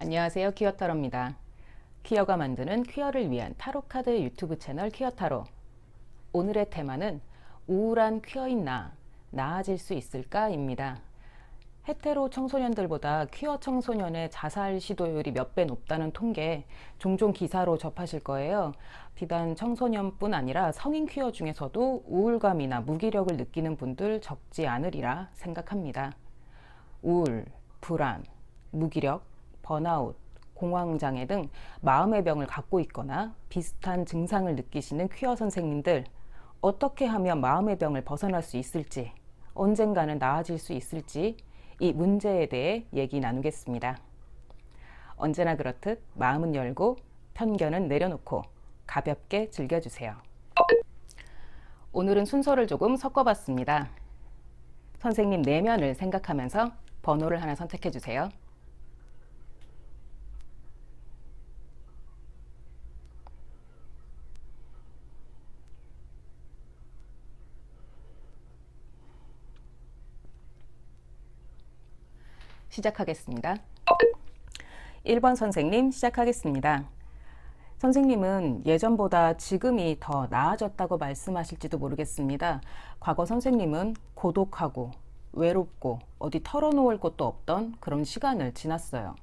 안녕하세요. 퀴어타로입니다. 퀴어가 만드는 퀴어를 위한 타로카드 유튜브 채널 퀴어타로. 오늘의 테마는 우울한 퀴어인 나아질 수 있을까? 입니다. 헤테로 청소년들보다 퀴어 청소년의 자살 시도율이 몇 배 높다는 통계 종종 기사로 접하실 거예요. 비단 청소년뿐 아니라 성인 퀴어 중에서도 우울감이나 무기력을 느끼는 분들 적지 않으리라 생각합니다. 우울, 불안, 무기력, 번아웃, 공황장애 등 마음의 병을 갖고 있거나 비슷한 증상을 느끼시는 퀴어 선생님들, 어떻게 하면 마음의 병을 벗어날 수 있을지, 언젠가는 나아질 수 있을지 이 문제에 대해 얘기 나누겠습니다. 언제나 그렇듯 마음은 열고 편견은 내려놓고 가볍게 즐겨주세요. 오늘은 순서를 조금 섞어봤습니다. 선생님 내면을 생각하면서 번호를 하나 선택해주세요. 시작하겠습니다. 1번 선생님 시작하겠습니다. 선생님은 예전보다 지금이 더 나아졌다고 말씀하실지도 모르겠습니다. 과거 선생님은 고독하고 외롭고 어디 털어놓을 곳도 없던 그런 시간을 지났어요.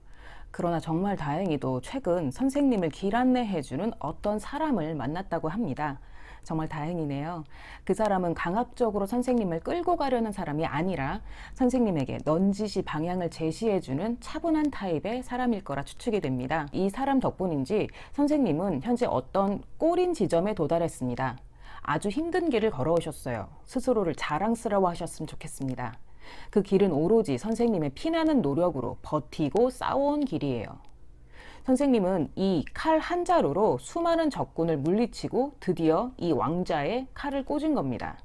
그러나 정말 다행히도 최근 선생님을 길 안내해주는 어떤 사람을 만났다고 합니다. 정말 다행이네요. 그 사람은 강압적으로 선생님을 끌고 가려는 사람이 아니라 선생님에게 넌지시 방향을 제시해주는 차분한 타입의 사람일 거라 추측이 됩니다. 이 사람 덕분인지 선생님은 현재 어떤 꼬린 지점에 도달했습니다. 아주 힘든 길을 걸어오셨어요. 스스로를 자랑스러워 하셨으면 좋겠습니다. 그 길은 오로지 선생님의 피나는 노력으로 버티고 싸워온 길이에요. 선생님은 이 칼 한 자루로 수많은 적군을 물리치고 드디어 이 왕자의 칼을 꽂은 겁니다.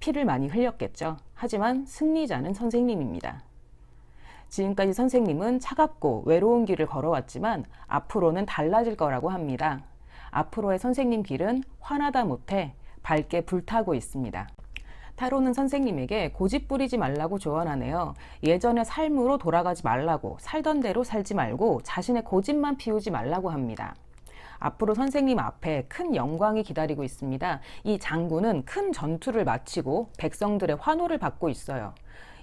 피를 많이 흘렸겠죠. 하지만 승리자는 선생님입니다. 지금까지 선생님은 차갑고 외로운 길을 걸어왔지만 앞으로는 달라질 거라고 합니다. 앞으로의 선생님 길은 화나다 못해 밝게 불타고 있습니다. 타로는 선생님에게 고집 부리지 말라고 조언하네요. 예전의 삶으로 돌아가지 말라고, 살던 대로 살지 말고 자신의 고집만 피우지 말라고 합니다. 앞으로 선생님 앞에 큰 영광이 기다리고 있습니다. 이 장군은 큰 전투를 마치고 백성들의 환호를 받고 있어요.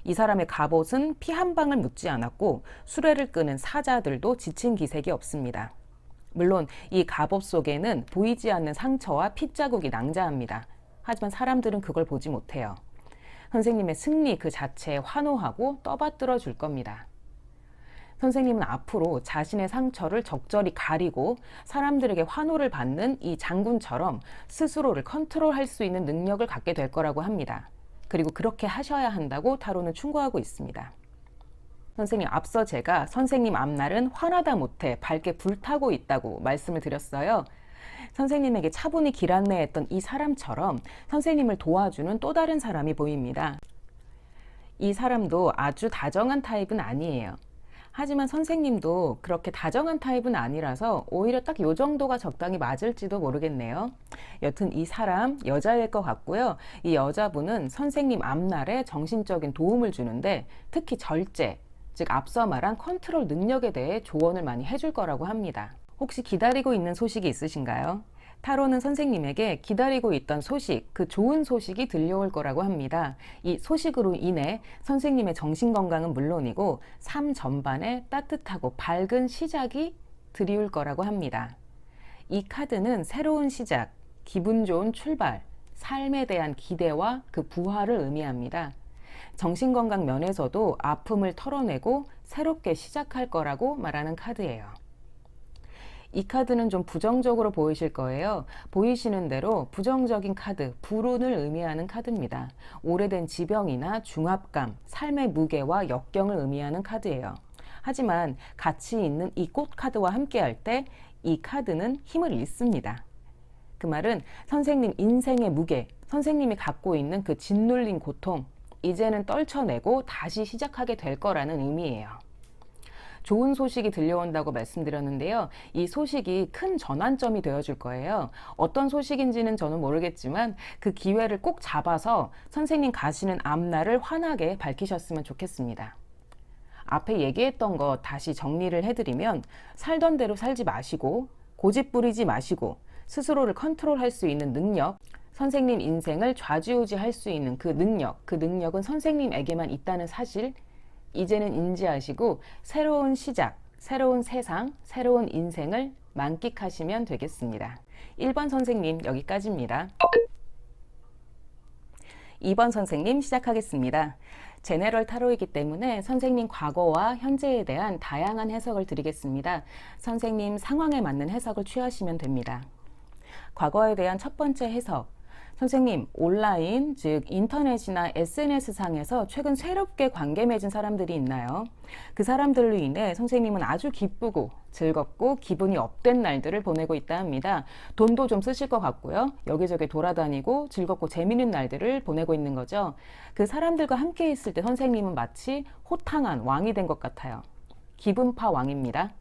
이 사람의 갑옷은 피 한 방울 묻지 않았고 수레를 끄는 사자들도 지친 기색이 없습니다. 물론 이 갑옷 속에는 보이지 않는 상처와 핏자국이 낭자합니다. 하지만 사람들은 그걸 보지 못해요. 선생님의 승리 그 자체에 환호하고 떠받들어 줄 겁니다. 선생님은 앞으로 자신의 상처를 적절히 가리고 사람들에게 환호를 받는 이 장군처럼 스스로를 컨트롤할 수 있는 능력을 갖게 될 거라고 합니다. 그리고 그렇게 하셔야 한다고 타로는 충고하고 있습니다. 선생님, 앞서 제가 선생님 앞날은 화나다 못해 밝게 불타고 있다고 말씀을 드렸어요. 선생님에게 차분히 길 안내했던 이 사람처럼 선생님을 도와주는 또 다른 사람이 보입니다. 이 사람도 아주 다정한 타입은 아니에요. 하지만 선생님도 그렇게 다정한 타입은 아니라서 오히려 딱 요 정도가 적당히 맞을지도 모르겠네요. 여튼 이 사람 여자일 것 같고요. 이 여자분은 선생님 앞날에 정신적인 도움을 주는데 특히 절제, 즉 앞서 말한 컨트롤 능력에 대해 조언을 많이 해줄 거라고 합니다. 혹시 기다리고 있는 소식이 있으신가요? 타로는 선생님에게 기다리고 있던 소식, 그 좋은 소식이 들려올 거라고 합니다. 이 소식으로 인해 선생님의 정신건강은 물론이고 삶 전반에 따뜻하고 밝은 시작이 드리울 거라고 합니다. 이 카드는 새로운 시작, 기분 좋은 출발, 삶에 대한 기대와 그 부활을 의미합니다. 정신건강 면에서도 아픔을 털어내고 새롭게 시작할 거라고 말하는 카드예요. 이 카드는 좀 부정적으로 보이실 거예요. 보이시는 대로 부정적인 카드, 불운을 의미하는 카드입니다. 오래된 지병이나 중압감, 삶의 무게와 역경을 의미하는 카드예요. 하지만 같이 있는 이 꽃 카드와 함께 할 때 이 카드는 힘을 잃습니다. 그 말은 선생님 인생의 무게, 선생님이 갖고 있는 그 짓눌린 고통, 이제는 떨쳐내고 다시 시작하게 될 거라는 의미예요. 좋은 소식이 들려온다고 말씀드렸는데요. 이 소식이 큰 전환점이 되어줄 거예요. 어떤 소식인지는 저는 모르겠지만 그 기회를 꼭 잡아서 선생님 가시는 앞날을 환하게 밝히셨으면 좋겠습니다. 앞에 얘기했던 거 다시 정리를 해드리면 살던 대로 살지 마시고 고집 부리지 마시고 스스로를 컨트롤할 수 있는 능력, 선생님 인생을 좌지우지할 수 있는 그 능력은 선생님에게만 있다는 사실 이제는 인지하시고 새로운 시작, 새로운 세상, 새로운 인생을 만끽하시면 되겠습니다. 1번 선생님 여기까지입니다. 2번 선생님 시작하겠습니다. 제네럴 타로이기 때문에 선생님 과거와 현재에 대한 다양한 해석을 드리겠습니다. 선생님 상황에 맞는 해석을 취하시면 됩니다. 과거에 대한 첫 번째 해석. 선생님, 온라인, 즉 인터넷이나 SNS상에서 최근 새롭게 관계 맺은 사람들이 있나요? 그 사람들로 인해 선생님은 아주 기쁘고 즐겁고 기분이 업된 날들을 보내고 있다 합니다. 돈도 좀 쓰실 것 같고요. 여기저기 돌아다니고 즐겁고 재미있는 날들을 보내고 있는 거죠. 그 사람들과 함께 있을 때 선생님은 마치 호탕한 왕이 된 것 같아요. 기분파 왕입니다.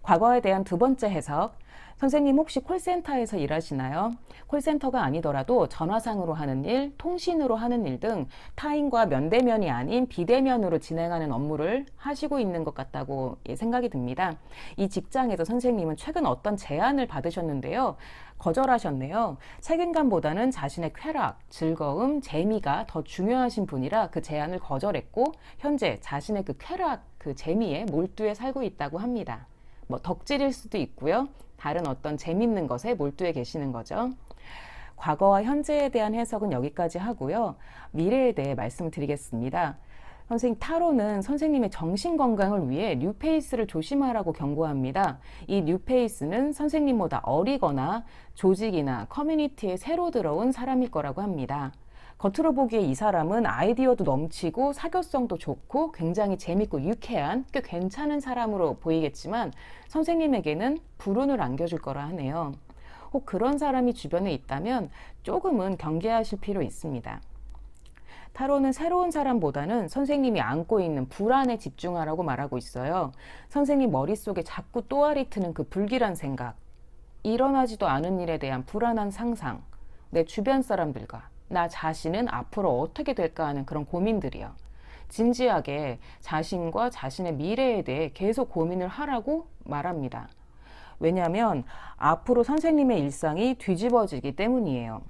과거에 대한 두 번째 해석. 선생님 혹시 콜센터에서 일하시나요? 콜센터가 아니더라도 전화상으로 하는 일, 통신으로 하는 일 등 타인과 면대면이 아닌 비대면으로 진행하는 업무를 하시고 있는 것 같다고 생각이 듭니다. 이 직장에서 선생님은 최근 어떤 제안을 받으셨는데요. 거절하셨네요. 책임감보다는 자신의 쾌락, 즐거움, 재미가 더 중요하신 분이라 그 제안을 거절했고 현재 자신의 그 쾌락, 그 재미에 몰두해 살고 있다고 합니다. 덕질일 수도 있고요. 다른 어떤 재밌는 것에 몰두해 계시는 거죠. 과거와 현재에 대한 해석은 여기까지 하고요. 미래에 대해 말씀을 드리겠습니다. 선생님, 타로는 선생님의 정신건강을 위해 뉴페이스를 조심하라고 경고합니다. 이 뉴페이스는 선생님보다 어리거나 조직이나 커뮤니티에 새로 들어온 사람일 거라고 합니다. 겉으로 보기에 이 사람은 아이디어도 넘치고 사교성도 좋고 굉장히 재밌고 유쾌한 꽤 괜찮은 사람으로 보이겠지만 선생님에게는 불운을 안겨줄 거라 하네요. 혹 그런 사람이 주변에 있다면 조금은 경계하실 필요 있습니다. 타로는 새로운 사람보다는 선생님이 안고 있는 불안에 집중하라고 말하고 있어요. 선생님 머릿속에 자꾸 또아리 트는 그 불길한 생각, 일어나지도 않은 일에 대한 불안한 상상, 내 주변 사람들과 나 자신은 앞으로 어떻게 될까 하는 그런 고민들이요. 진지하게 자신과 자신의 미래에 대해 계속 고민을 하라고 말합니다. 왜냐하면 앞으로 선생님의 일상이 뒤집어지기 때문이에요.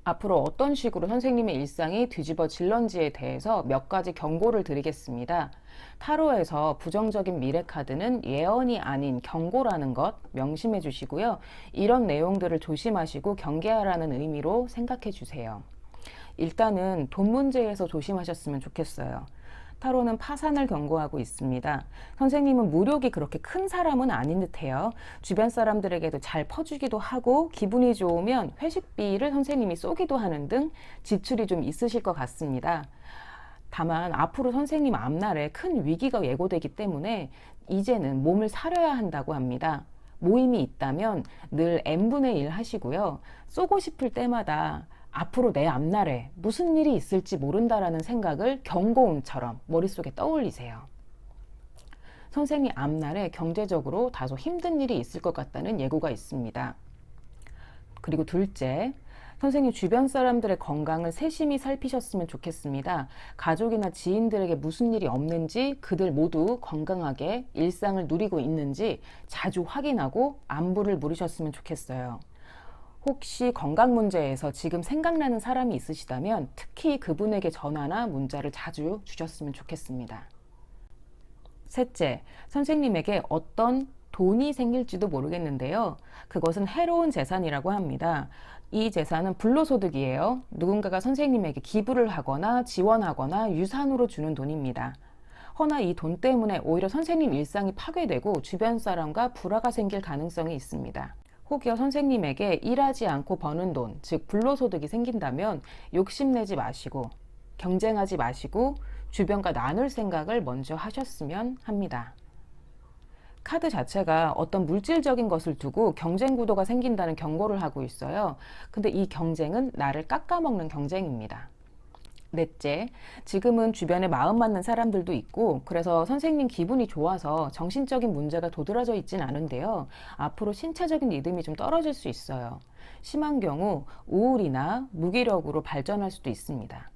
앞으로 어떤 식으로 선생님의 일상이 뒤집어질런지에 대해서 몇 가지 경고를 드리겠습니다. 타로에서 부정적인 미래 카드는 예언이 아닌 경고라는 것 명심해 주시고요. 이런 내용들을 조심하시고 경계하라는 의미로 생각해 주세요. 일단은 돈 문제에서 조심하셨으면 좋겠어요. 타로는 파산을 경고하고 있습니다. 선생님은 무력이 그렇게 큰 사람은 아닌 듯해요. 주변 사람들에게도 잘 퍼주기도 하고 기분이 좋으면 회식비를 선생님이 쏘기도 하는 등 지출이 좀 있으실 것 같습니다. 다만 앞으로 선생님 앞날에 큰 위기가 예고되기 때문에 이제는 몸을 사려야 한다고 합니다. 모임이 있다면 늘 n분의 1 하시고요. 쏘고 싶을 때마다 앞으로 내 앞날에 무슨 일이 있을지 모른다라는 생각을 경고음처럼 머릿속에 떠올리세요. 선생님 앞날에 경제적으로 다소 힘든 일이 있을 것 같다는 예고가 있습니다. 그리고 둘째, 선생님 주변 사람들의 건강을 세심히 살피셨으면 좋겠습니다. 가족이나 지인들에게 무슨 일이 없는지 그들 모두 건강하게 일상을 누리고 있는지 자주 확인하고 안부를 물으셨으면 좋겠어요. 혹시 건강 문제에서 지금 생각나는 사람이 있으시다면 특히 그분에게 전화나 문자를 자주 주셨으면 좋겠습니다. 셋째, 선생님에게 어떤 돈이 생길지도 모르겠는데요. 그것은 해로운 재산이라고 합니다. 이 재산은 불로소득이에요. 누군가가 선생님에게 기부를 하거나 지원하거나 유산으로 주는 돈입니다. 허나 이 돈 때문에 오히려 선생님 일상이 파괴되고 주변 사람과 불화가 생길 가능성이 있습니다. 혹여 선생님에게 일하지 않고 버는 돈, 즉 불로소득이 생긴다면 욕심내지 마시고 경쟁하지 마시고 주변과 나눌 생각을 먼저 하셨으면 합니다. 카드 자체가 어떤 물질적인 것을 두고 경쟁 구도가 생긴다는 경고를 하고 있어요. 근데 이 경쟁은 나를 깎아먹는 경쟁입니다. 넷째, 지금은 주변에 마음 맞는 사람들도 있고 그래서 선생님 기분이 좋아서 정신적인 문제가 도드라져 있진 않은데요. 앞으로 신체적인 리듬이 좀 떨어질 수 있어요. 심한 경우 우울이나 무기력으로 발전할 수도 있습니다.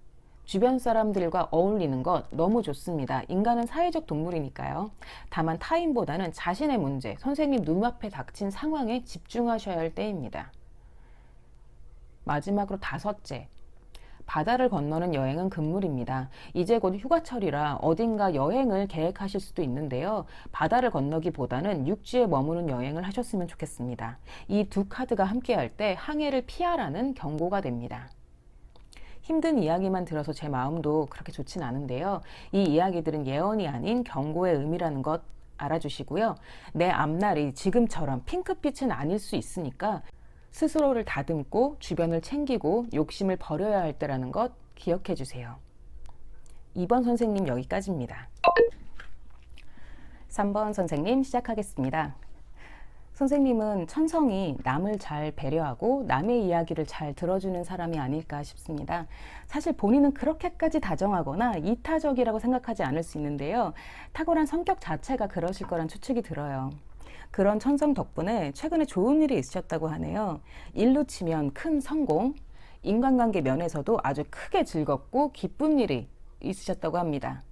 주변 사람들과 어울리는 것 너무 좋습니다. 인간은 사회적 동물이니까요. 다만 타인보다는 자신의 문제, 선생님 눈앞에 닥친 상황에 집중하셔야 할 때입니다. 마지막으로 5째. 바다를 건너는 여행은 금물입니다. 이제 곧 휴가철이라 어딘가 여행을 계획하실 수도 있는데요. 바다를 건너기보다는 육지에 머무는 여행을 하셨으면 좋겠습니다. 이 두 카드가 함께할 때 항해를 피하라는 경고가 됩니다. 힘든 이야기만 들어서 제 마음도 그렇게 좋진 않은데요. 이 이야기들은 예언이 아닌 경고의 의미라는 것 알아주시고요. 내 앞날이 지금처럼 핑크빛은 아닐 수 있으니까 스스로를 다듬고 주변을 챙기고 욕심을 버려야 할 때라는 것 기억해 주세요. 2번 선생님 여기까지입니다. 3번 선생님 시작하겠습니다. 선생님은 천성이 남을 잘 배려하고 남의 이야기를 잘 들어주는 사람이 아닐까 싶습니다. 사실 본인은 그렇게까지 다정하거나 이타적이라고 생각하지 않을 수 있는데요. 탁월한 성격 자체가 그러실 거란 추측이 들어요. 그런 천성 덕분에 최근에 좋은 일이 있으셨다고 하네요. 일로 치면 큰 성공, 인간관계 면에서도 아주 크게 즐겁고 기쁜 일이 있으셨다고 합니다.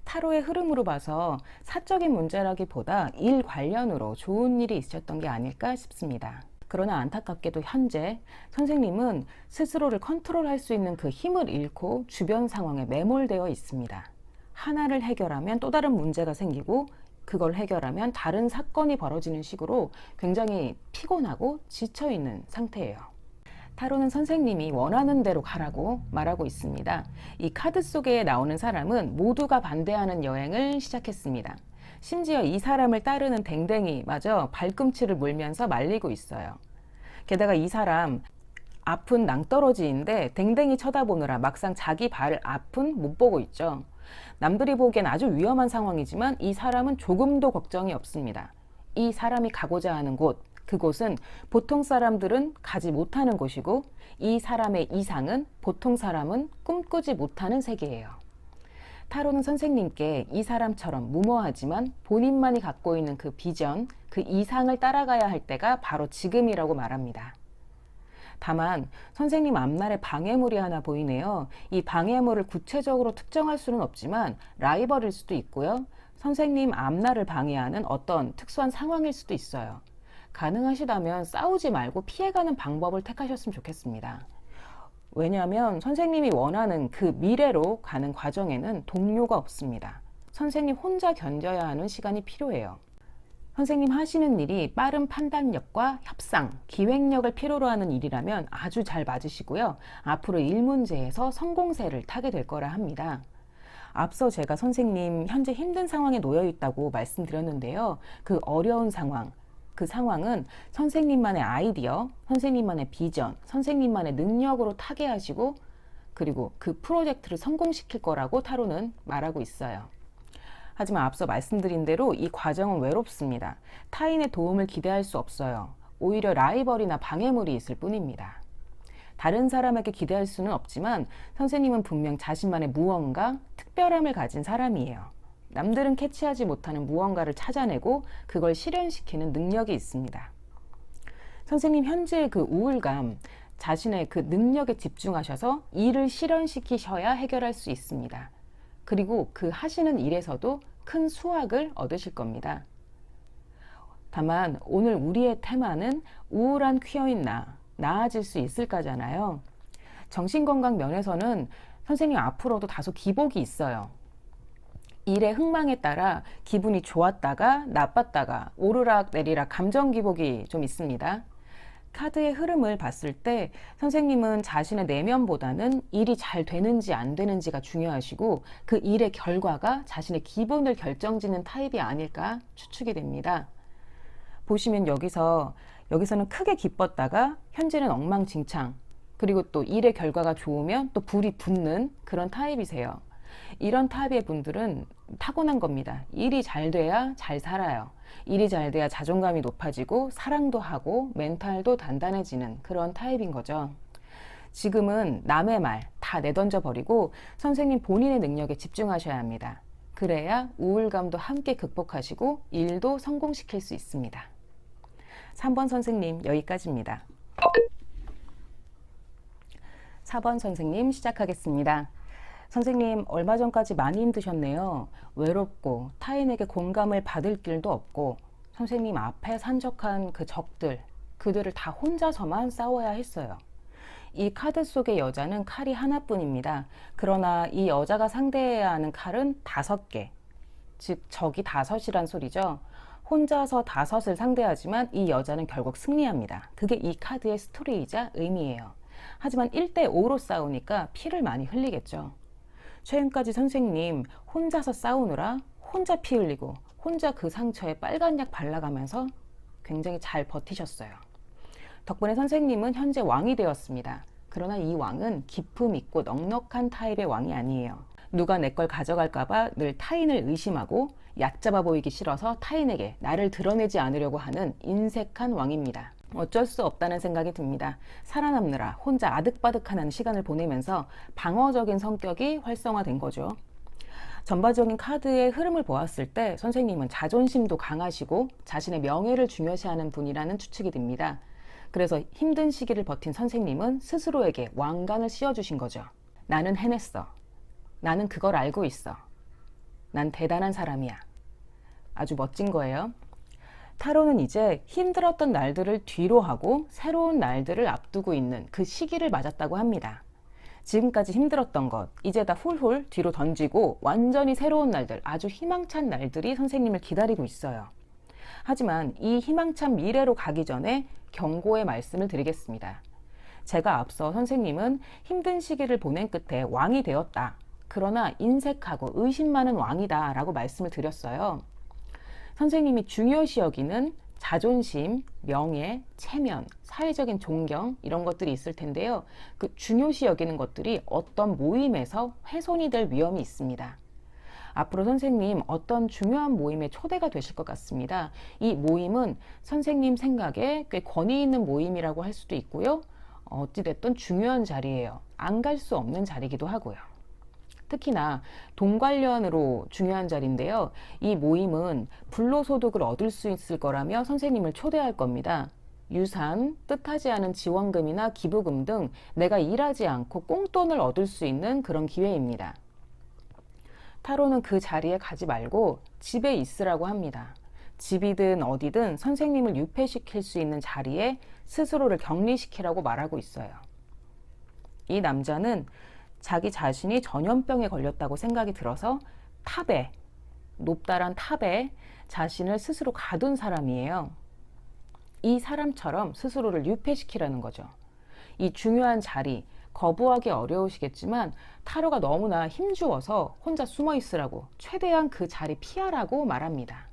타로의 흐름으로 봐서 사적인 문제라기보다 일 관련으로 좋은 일이 있으셨던 게 아닐까 싶습니다. 그러나 안타깝게도 현재 선생님은 스스로를 컨트롤할 수 있는 그 힘을 잃고 주변 상황에 매몰되어 있습니다. 하나를 해결하면 또 다른 문제가 생기고 그걸 해결하면 다른 사건이 벌어지는 식으로 굉장히 피곤하고 지쳐있는 상태예요. 타로는 선생님이 원하는 대로 가라고 말하고 있습니다. 이 카드 속에 나오는 사람은 모두가 반대하는 여행을 시작했습니다. 심지어 이 사람을 따르는 댕댕이마저 발꿈치를 물면서 말리고 있어요. 게다가 이 사람 앞은 낭떠러지인데 댕댕이 쳐다보느라 막상 자기 발 앞은 못 보고 있죠. 남들이 보기엔 아주 위험한 상황이지만 이 사람은 조금도 걱정이 없습니다. 이 사람이 가고자 하는 곳, 그곳은 보통 사람들은 가지 못하는 곳이고 이 사람의 이상은 보통 사람은 꿈꾸지 못하는 세계예요. 타로는 선생님께 이 사람처럼 무모하지만 본인만이 갖고 있는 그 비전, 그 이상을 따라가야 할 때가 바로 지금이라고 말합니다. 다만 선생님 앞날에 방해물이 하나 보이네요. 이 방해물을 구체적으로 특정할 수는 없지만 라이벌일 수도 있고요. 선생님 앞날을 방해하는 어떤 특수한 상황일 수도 있어요. 가능하시다면 싸우지 말고 피해가는 방법을 택하셨으면 좋겠습니다. 왜냐하면 선생님이 원하는 그 미래로 가는 과정에는 동료가 없습니다. 선생님 혼자 견뎌야 하는 시간이 필요해요. 선생님 하시는 일이 빠른 판단력과 협상, 기획력을 필요로 하는 일이라면 아주 잘 맞으시고요. 앞으로 일 문제에서 성공세를 타게 될 거라 합니다. 앞서 제가 선생님 현재 힘든 상황에 놓여 있다고 말씀드렸는데요. 그 어려운 상황, 그 상황은 선생님만의 아이디어, 선생님만의 비전, 선생님만의 능력으로 타게 하시고 그리고 그 프로젝트를 성공시킬 거라고 타로는 말하고 있어요. 하지만 앞서 말씀드린 대로 이 과정은 외롭습니다. 타인의 도움을 기대할 수 없어요. 오히려 라이벌이나 방해물이 있을 뿐입니다. 다른 사람에게 기대할 수는 없지만 선생님은 분명 자신만의 무언가, 특별함을 가진 사람이에요. 남들은 캐치하지 못하는 무언가를 찾아내고 그걸 실현시키는 능력이 있습니다. 선생님 현재의 그 우울감, 자신의 그 능력에 집중하셔서 일을 실현시키셔야 해결할 수 있습니다. 그리고 그 하시는 일에서도 큰 수확을 얻으실 겁니다. 다만 오늘 우리의 테마는 우울한 퀴어인 나, 나아질 수 있을까잖아요. 정신건강 면에서는 선생님 앞으로도 다소 기복이 있어요. 일의 흥망에 따라 기분이 좋았다가 나빴다가 오르락 내리락 감정 기복이 좀 있습니다. 카드의 흐름을 봤을 때 선생님은 자신의 내면보다는 일이 잘 되는지 안 되는지가 중요하시고 그 일의 결과가 자신의 기분을 결정짓는 타입이 아닐까 추측이 됩니다. 보시면 여기서는 크게 기뻤다가 현재는 엉망진창, 그리고 또 일의 결과가 좋으면 또 불이 붙는 그런 타입이세요. 이런 타입의 분들은 타고난 겁니다. 일이 잘 돼야 잘 살아요. 일이 잘 돼야 자존감이 높아지고 사랑도 하고 멘탈도 단단해지는 그런 타입인 거죠. 지금은 남의 말 다 내던져 버리고 선생님 본인의 능력에 집중하셔야 합니다. 그래야 우울감도 함께 극복하시고 일도 성공시킬 수 있습니다. 3번 선생님 여기까지입니다. 4번 선생님 시작하겠습니다. 선생님, 얼마 전까지 많이 힘드셨네요. 외롭고 타인에게 공감을 받을 길도 없고 선생님 앞에 산적한 그 적들, 그들을 다 혼자서만 싸워야 했어요. 이 카드 속의 여자는 칼이 하나뿐입니다. 그러나 이 여자가 상대해야 하는 칼은 5개, 즉 적이 5이란 소리죠. 혼자서 5을 상대하지만 이 여자는 결국 승리합니다. 그게 이 카드의 스토리이자 의미예요. 하지만 1대5로 싸우니까 피를 많이 흘리겠죠. 최근까지 선생님 혼자서 싸우느라 혼자 피 흘리고 혼자 그 상처에 빨간 약 발라가면서 굉장히 잘 버티셨어요. 덕분에 선생님은 현재 왕이 되었습니다. 그러나 이 왕은 기품 있고 넉넉한 타입의 왕이 아니에요. 누가 내 걸 가져갈까봐 늘 타인을 의심하고 얕잡아 보이기 싫어서 타인에게 나를 드러내지 않으려고 하는 인색한 왕입니다. 어쩔 수 없다는 생각이 듭니다. 살아남느라 혼자 아득바득한 시간을 보내면서 방어적인 성격이 활성화된 거죠. 전반적인 카드의 흐름을 보았을 때 선생님은 자존심도 강하시고 자신의 명예를 중요시하는 분이라는 추측이 됩니다. 그래서 힘든 시기를 버틴 선생님은 스스로에게 왕관을 씌워주신 거죠. 나는 해냈어. 나는 그걸 알고 있어. 난 대단한 사람이야. 아주 멋진 거예요. 타로는 이제 힘들었던 날들을 뒤로 하고 새로운 날들을 앞두고 있는 그 시기를 맞았다고 합니다. 지금까지 힘들었던 것 이제 다 훌훌 뒤로 던지고 완전히 새로운 날들, 아주 희망찬 날들이 선생님을 기다리고 있어요. 하지만 이 희망찬 미래로 가기 전에 경고의 말씀을 드리겠습니다. 제가 앞서 선생님은 힘든 시기를 보낸 끝에 왕이 되었다. 그러나 인색하고 의심 많은 왕이다 라고 말씀을 드렸어요. 선생님이 중요시 여기는 자존심, 명예, 체면, 사회적인 존경 이런 것들이 있을 텐데요. 그 중요시 여기는 것들이 어떤 모임에서 훼손이 될 위험이 있습니다. 앞으로 선생님 어떤 중요한 모임에 초대가 되실 것 같습니다. 이 모임은 선생님 생각에 꽤 권위 있는 모임이라고 할 수도 있고요. 어찌됐든 중요한 자리예요. 안 갈 수 없는 자리이기도 하고요. 특히나 돈 관련으로 중요한 자리인데요. 이 모임은 불로소득을 얻을 수 있을 거라며 선생님을 초대할 겁니다. 유산, 뜻하지 않은 지원금이나 기부금 등 내가 일하지 않고 꽁돈을 얻을 수 있는 그런 기회입니다. 타로는 그 자리에 가지 말고 집에 있으라고 합니다. 집이든 어디든 선생님을 유폐시킬 수 있는 자리에 스스로를 격리시키라고 말하고 있어요. 이 남자는 자기 자신이 전염병에 걸렸다고 생각이 들어서 탑에, 높다란 탑에 자신을 스스로 가둔 사람이에요. 이 사람처럼 스스로를 유폐시키라는 거죠. 이 중요한 자리, 거부하기 어려우시겠지만 타로가 너무나 힘주어서 혼자 숨어 있으라고, 최대한 그 자리 피하라고 말합니다.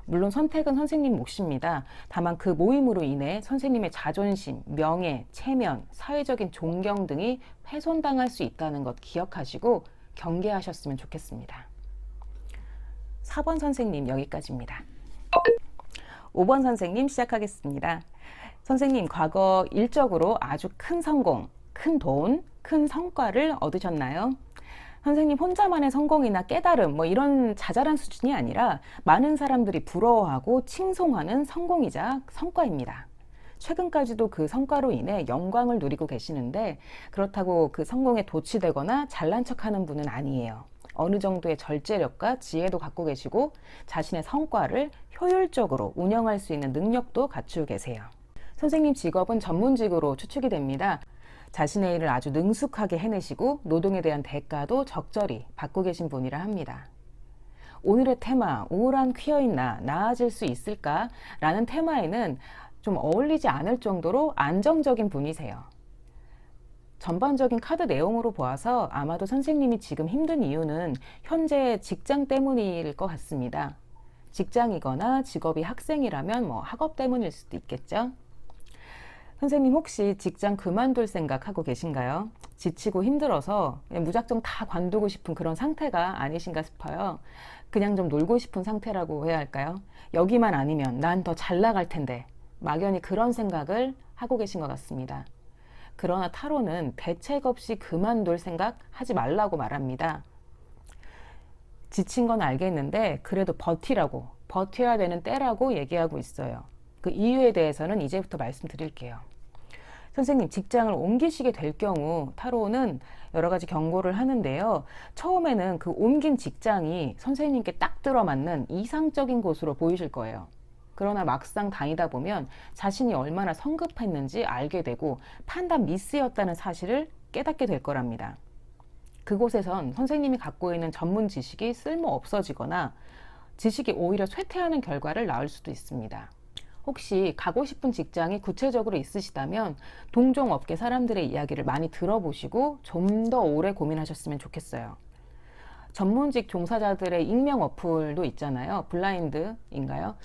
물론 선택은 선생님 몫입니다. 다만 그 모임으로 인해 선생님의 자존심, 명예, 체면, 사회적인 존경 등이 훼손당할 수 있다는 것 기억하시고 경계하셨으면 좋겠습니다. 4번 선생님 여기까지입니다. 5번 선생님 시작하겠습니다. 선생님, 과거 일적으로 아주 큰 성공, 큰 돈, 큰 성과를 얻으셨나요? 선생님 혼자만의 성공이나 깨달음 이런 자잘한 수준이 아니라 많은 사람들이 부러워하고 칭송하는 성공이자 성과입니다. 최근까지도 그 성과로 인해 영광을 누리고 계시는데 그렇다고 그 성공에 도취되거나 잘난 척하는 분은 아니에요. 어느 정도의 절제력과 지혜도 갖고 계시고 자신의 성과를 효율적으로 운영할 수 있는 능력도 갖추고 계세요. 선생님 직업은 전문직으로 추측이 됩니다. 자신의 일을 아주 능숙하게 해내시고 노동에 대한 대가도 적절히 받고 계신 분이라 합니다. 오늘의 테마, 우울한 퀴어인 나, 나아질 수 있을까? 라는 테마에는 좀 어울리지 않을 정도로 안정적인 분이세요. 전반적인 카드 내용으로 보아서 아마도 선생님이 지금 힘든 이유는 현재 직장 때문일 것 같습니다. 직장이거나 직업이 학생이라면 학업 때문일 수도 있겠죠. 선생님 혹시 직장 그만둘 생각하고 계신가요? 지치고 힘들어서 무작정 다 관두고 싶은 그런 상태가 아니신가 싶어요. 그냥 좀 놀고 싶은 상태라고 해야 할까요? 여기만 아니면 난 더 잘 나갈 텐데 막연히 그런 생각을 하고 계신 것 같습니다. 그러나 타로는 대책 없이 그만둘 생각 하지 말라고 말합니다. 지친 건 알겠는데 그래도 버티라고, 버텨야 되는 때라고 얘기하고 있어요. 그 이유에 대해서는 이제부터 말씀드릴게요. 선생님, 직장을 옮기시게 될 경우 타로는 여러 가지 경고를 하는데요. 처음에는 그 옮긴 직장이 선생님께 딱 들어맞는 이상적인 곳으로 보이실 거예요. 그러나 막상 다니다 보면 자신이 얼마나 성급했는지 알게 되고 판단 미스였다는 사실을 깨닫게 될 거랍니다. 그곳에선 선생님이 갖고 있는 전문 지식이 쓸모 없어지거나 지식이 오히려 쇠퇴하는 결과를 낳을 수도 있습니다. 혹시 가고 싶은 직장이 구체적으로 있으시다면 동종업계 사람들의 이야기를 많이 들어보시고 좀 더 오래 고민하셨으면 좋겠어요. 전문직 종사자들의 익명 어플도 있잖아요. 블라인드인가요?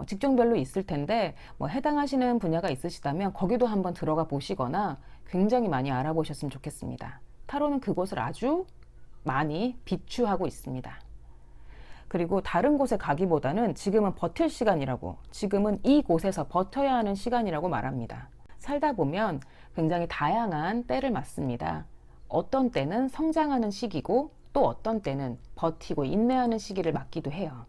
직종별로 있을 텐데 해당하시는 분야가 있으시다면 거기도 한번 들어가 보시거나 굉장히 많이 알아보셨으면 좋겠습니다. 타로는 그곳을 아주 많이 비추하고 있습니다. 그리고 다른 곳에 가기보다는 지금은 버틸 시간이라고, 지금은 이곳에서 버텨야 하는 시간이라고 말합니다. 살다 보면 굉장히 다양한 때를 맞습니다. 어떤 때는 성장하는 시기고 또 어떤 때는 버티고 인내하는 시기를 맞기도 해요.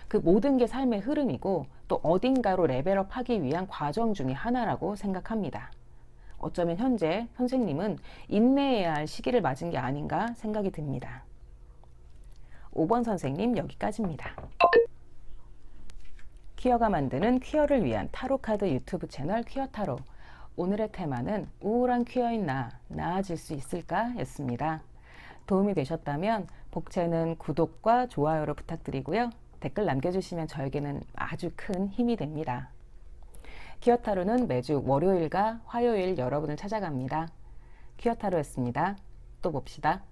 그 모든 게 삶의 흐름이고 또 어딘가로 레벨업 하기 위한 과정 중에 하나라고 생각합니다. 어쩌면 현재 선생님은 인내해야 할 시기를 맞은 게 아닌가 생각이 듭니다. 5번 선생님, 여기까지입니다. 퀴어가 만드는 퀴어를 위한 타로카드 유튜브 채널 퀴어타로. 오늘의 테마는 우울한 퀴어인 나아질 수 있을까? 였습니다. 도움이 되셨다면 복채는 구독과 좋아요로 부탁드리고요. 댓글 남겨주시면 저에게는 아주 큰 힘이 됩니다. 퀴어타로는 매주 월요일과 화요일 여러분을 찾아갑니다. 퀴어타로였습니다. 또 봅시다.